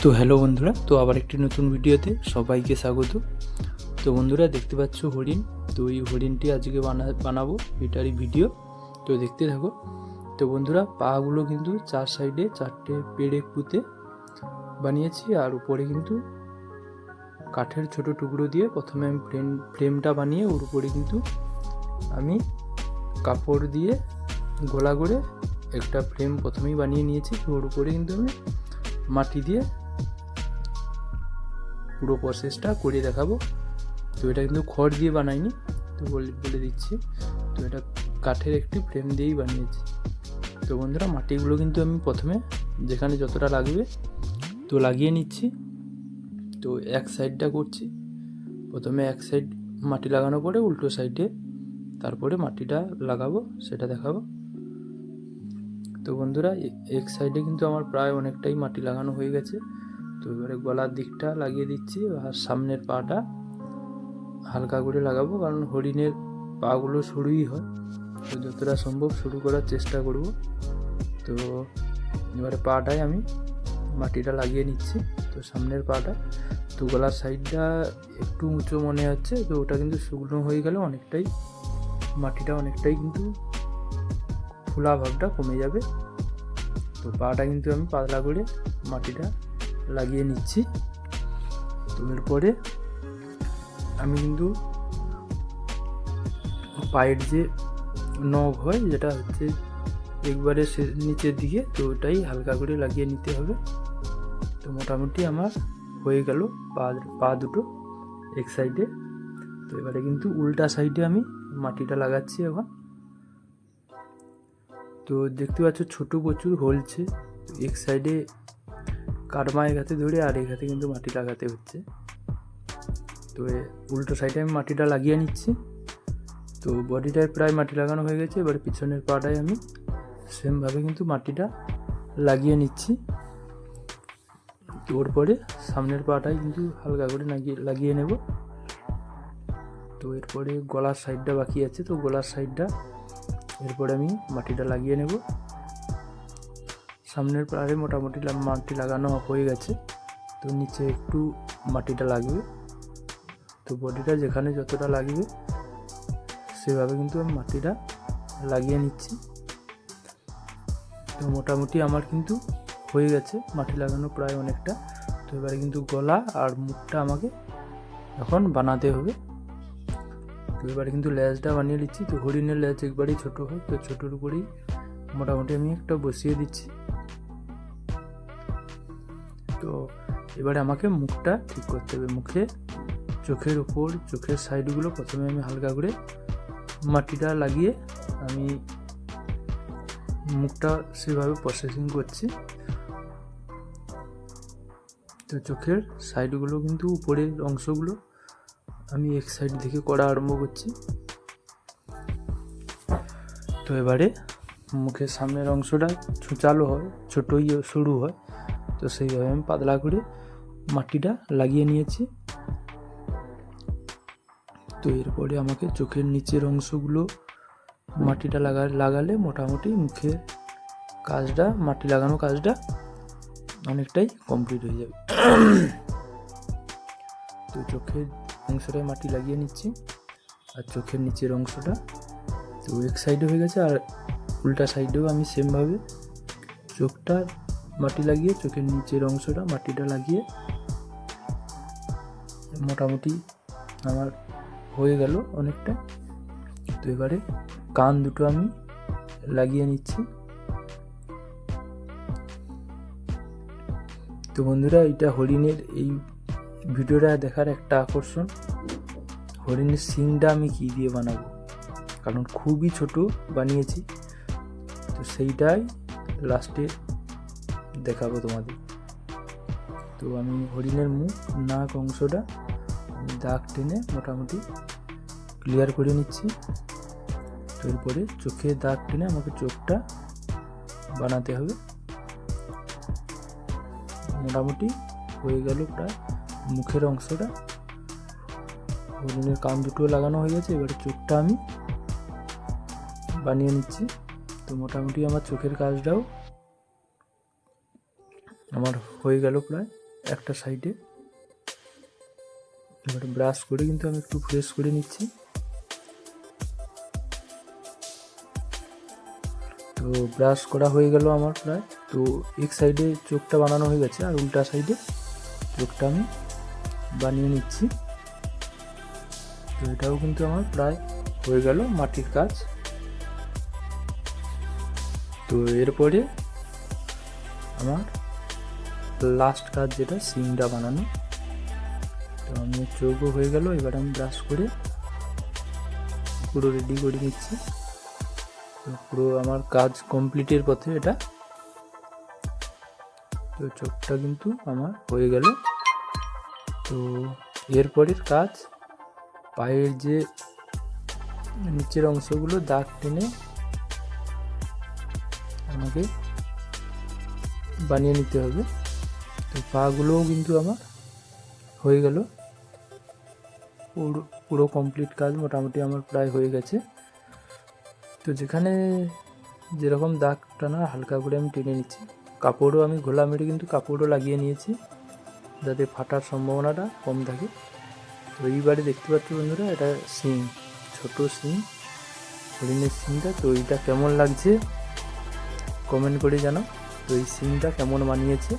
তো হ্যালো বন্ধুরা, তো আবার একটি নতুন ভিডিওতে সবাইকে স্বাগত। তো বন্ধুরা দেখতে পাচ্ছ হরিণ। তো এই হরিণটি আজকে বানাবো, এটারই ভিডিও। তো দেখতে থাকো। তো বন্ধুরা পাগুলো কিন্তু চার সাইডে চারটে পেড়ে পুঁতে বানিয়েছি, আর উপরে কিন্তু কাঠের ছোট টুকরো দিয়ে প্রথমে আমি ফ্রেমটা বানিয়ে ওর উপরে কিন্তু আমি কাপড় দিয়ে গোলা করে একটা ফ্রেম প্রথমেই বানিয়ে নিয়েছি। তো ওর উপরে কিন্তু আমি মাটি দিয়ে পুরো প্রসেসটা করে দেখাবো। তো এটা কিন্তু খড় দিয়ে বানাইনি, তো বলে দিচ্ছি। তো এটা কাঠের একটি ফ্রেম দিয়েই বানিয়েছি। তো বন্ধুরা মাটিগুলো কিন্তু আমি প্রথমে যেখানে যতটা লাগবে তো লাগিয়ে নিচ্ছি। তো এক সাইডটা করছি, প্রথমে এক সাইড মাটি লাগানোর পরে উল্টো সাইডে তারপরে মাটিটা লাগাবো, সেটা দেখাবো। তো বন্ধুরা এক সাইডে কিন্তু আমার প্রায় অনেকটাই মাটি লাগানো হয়ে গেছে। তো এবারে গলার দিকটা লাগিয়ে দিচ্ছি, আর সামনের পাটা হালকা করে লাগাবো, কারণ হরিণের পাগুলো সরুই হয়। তো যতটা সম্ভব শুরু করার চেষ্টা করব। তো এবারে পাটায় আমি মাটিটা লাগিয়ে নিচ্ছি। তো সামনের পাটা, তো গলার সাইডটা একটু উঁচু মনে হচ্ছে, তো ওটা কিন্তু শুকনো হয়ে গেলে অনেকটাই মাটিটা অনেকটাই কিন্তু ফোলা ভাবটা কমে যাবে। তো পাটা কিন্তু আমি পাতলা করে মাটিটা লাগিয়ে নিচ্ছি। তো এরপরে আমি কিন্তু পায়ের যে নখ হয়, যেটা হচ্ছে একবারে নিচের দিকে, তো ওটাই হালকা করে লাগিয়ে নিতে হবে। তো মোটামুটি আমার হয়ে গেল পা দুটো এক সাইডে। তো এবারে কিন্তু উল্টা সাইডে আমি মাটিটা লাগাচ্ছি এখন। তো দেখতে পাচ্ছ ছোট প্রচুর হলছে, এক সাইডে কাটমা এগাতে ধরে আর এগাতে কিন্তু মাটি লাগাতে হচ্ছে। তো উল্টো সাইডে আমি মাটিটা লাগিয়ে নিচ্ছি। তো বডিটায় প্রায় মাটি লাগানো হয়ে গেছে, এবারে পিছনের পাটায় আমি সেমভাবে কিন্তু মাটিটা লাগিয়ে নিচ্ছি। তো ওর পরে সামনের পাটায় কিন্তু হালকা করে লাগিয়ে নেব। তো এরপরে গলার সাইডটা বাকি আছে, তো গলার সাইডটা এরপরে আমি মাটিটা লাগিয়ে নেব। সামনের পাড়ে মোটামুটি মাটি লাগানো হয়ে গেছে, তো নিচে একটু মাটিটা লাগবে। তো বডিটা যেখানে যতটা লাগবে সেভাবে কিন্তু আমি মাটিটা লাগিয়ে নিচ্ছি। তো মোটামুটি আমার কিন্তু হয়ে গেছে মাটি লাগানো প্রায় অনেকটা। তো এবারে কিন্তু গলা আর মুখটা আমাকে এখন বানাতে হবে। তো এবারে কিন্তু লেজটা বানিয়ে নিচ্ছি। তো হরিণের লেজ একবারই ছোটো হয়, তো ছোটোর উপরেই মোটামুটি আমি একটা বসিয়ে দিচ্ছি। তো এবারে আমাকে মুখটা ঠিক করতে হবে। মুখে চোখের উপর চোখের সাইডগুলো প্রথমে আমি হালকা করে মাটিটা লাগিয়ে আমি মুখটা সেভাবে প্রসেসিং করছি। তো চোখের সাইডগুলো কিন্তু উপরের অংশগুলো আমি এক সাইড থেকে করা আরম্ভ করছি। তো এবারে মুখের সামনের অংশটা ছুঁচালো হয়, ছোটোই সরু হয়, তো সেইভাবে আমি পাতলা করে মাটিটা লাগিয়ে নিয়েছি। তো এরপরে আমাকে চোখের নিচের অংশগুলো মাটিটা লাগালে মোটামুটি মুখে কাজটা, মাটি লাগানো কাজটা অনেকটাই কমপ্লিট হয়ে যাবে। তো চোখের অংশটায় মাটি লাগিয়ে নিচ্ছি, আর চোখের নিচের অংশটা তো এক সাইডে হয়ে গেছে, আর উল্টা সাইডেও আমি সেমভাবে চোখটা মাটি লাগিয়ে চোখের নিচের অংশটা মাটিটা লাগিয়ে মোটামুটি আমার হয়ে গেল অনেকটা। তো এবারে কান দুটো আমি লাগিয়ে নিচ্ছি। তো বন্ধুরা এটা হরিণের এই ভিডিওটা দেখার একটা আকর্ষণ, হরিণের শিংটা আমি কী দিয়ে বানাবো, কারণ খুবই ছোট বানিয়েছি। তো সেইটাই লাস্টে দেখাবো তোমাদের। তো আমি হরিণের মুখ নাক অংশটা আমি দাগ টেনে মোটামুটি ক্লিয়ার করে নিচ্ছি। তো এরপরে চোখে দাগ টেনে আমাকে চোখটা বানাতে হবে। মোটামুটি হয়ে গেল প্রায় মুখের অংশটা। হরিণের কান দুটো লাগানো হয়ে গেছে, এবারে চোখটা আমি বানিয়ে নিচ্ছি। তো মোটামুটি আমার চোখের কাজটাও আমার হয়ে গেল প্রায়। একটা সাইডে। এবারে ব্রাশ করে কিন্তু আমি একটু ফ্রেশ করে নিচ্ছি। তো ব্রাশ করা হয়ে গেল আমার প্রায়। তো এক সাইডে চোখটা বানানো হয়ে গেছে, আর উল্টা সাইডে চোখটা আমি বানিয়ে নিচ্ছি। তো এটাও কিন্তু আমার প্রায় হয়ে গেল মাটির কাজ। তো এরপরে আমার লাস্ট কাজ যেটা সিংটা বানানো। তো আমি চোখও হয়ে গেল, এবার আমি ব্রাশ করে পুরো রেডি করে নিচ্ছি। তো পুরো আমার কাজ কমপ্লিটের পথে এটা। তো চোখটা কিন্তু আমার হয়ে গেল। তো এরপরের কাজ পায়ের যে নিচের অংশগুলো দাগ টেনে আমাকে বানিয়ে নিতে হবে। তো পাগুলোও কিন্তু আমার হয়ে গেল, পুরো কমপ্লিট কাজ মোটামুটি আমার প্রায় হয়ে গেছে। তো যেখানে যেরকম দাগ টানা হালকা করে আমি টেনে নিচ্ছি। কাপড়ও আমি ঘোলা মেরে কিন্তু কাপড়ও লাগিয়ে নিয়েছি, যাতে ফাটার সম্ভাবনাটা কম থাকে। তো এইবারে দেখতে পাচ্ছ বন্ধুরা, এটা শিং, ছোট শিং, হরিণের শিংটা। তো এইটা কেমন লাগছে কমেন্ট করে জানাও। তো এই শিংটা কেমন বানিয়েছে